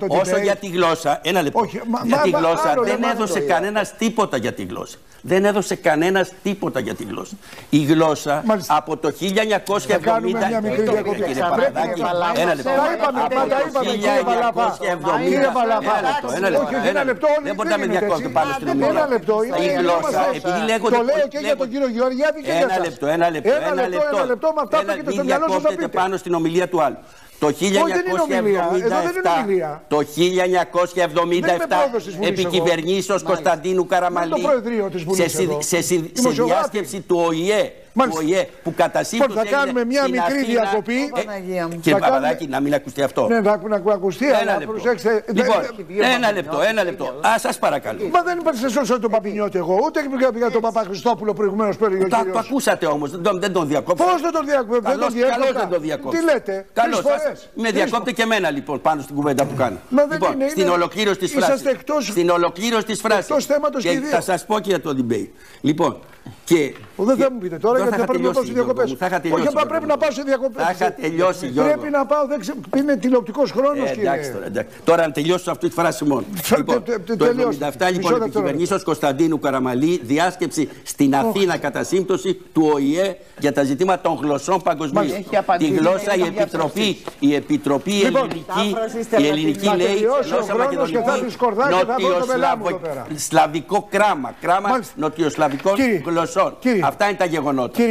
Όσο για τη γλώσσα, ένα λεπτό. Όχι, για τη γλώσσα άλλο, δεν έδωσε κανένας τίποτα για τη γλώσσα. Δεν έδωσε κανένας τίποτα για τη γλώσσα. Η γλώσσα από το 1970. Μια μικρή διακοπή. Κύριε Παπαδάκη, ένα λεπτό. Ένα λεπτό. Δεν μπορείτε να με διακόπτετε πάνω στην ομιλία. Ένα λεπτό. Η γλώσσα, επειδή λέγονται. Το λέω και για τον κύριο Γεωργιάδη και για εσάς. Ένα λεπτό. Με αυτά που έχετε στο μυαλό σας να πείτε. Πάνω στην ομιλία του άλλου. Το 1977, επί κυβερνήσεως Κωνσταντίνου Καραμανλή, σε συνδιάσκεψη του ΟΗΕ, που κατά σύμπτωση θα κάνουμε μια μικρή διακοπή. Κύριε Παπαδάκη, να μην ακουστεί αυτό. Ναι, να ακουστεί, αλλά προσέξτε. Λοιπόν, ένα λεπτό. Σας παρακαλώ. Μα δεν είπατε σε σώσο τον Παπινιώτη εγώ, ούτε για τον Παπαχριστόπουλο προηγουμένως που έλεγε ο κύριος. Το ακούσατε όμως, δεν τον διακόψατε. Πώς δεν τον διακόψατε? Καλώς δεν τον διακόψατε. Τι λέτε? Καλώς. Με διακόπτε και εμένα λοιπόν πάνω στην κουβέντα που κάνω. Λοιπόν, στην ολοκλήρωση της φράσης. Στην ολοκλήρωση της φράσης. Και θα σας πω και για το debate. Λοιπόν, και. Δεν θα μου πείτε τώρα γιατί θα πρέπει να πάω σε διακοπές. Όχι, πρέπει να πάω σε διακοπές. Θα είχα τελειώσει, Γιώργο. Πρέπει να πάω, είναι τηλεοπτικός χρόνος, κύριε. Τώρα να τελειώσω αυτή τη φράση μόνο. Το 1977 λοιπόν επί κυβερνήσεως Κωνσταντίνου Καραμανλή, διάσκεψη στην Αθήνα κατά σύμπτωση του ΟΗΕ για τα ζητήματα των γλωσσών παγκοσμίως. Τη γλώσσα η Επιτροπή η ελληνική λέει γλώσσα μακεδονική, νοτιοσλαβικό κράμα νοτιοσλαβικών γλωσσών. Αυτά είναι τα γεγονότα.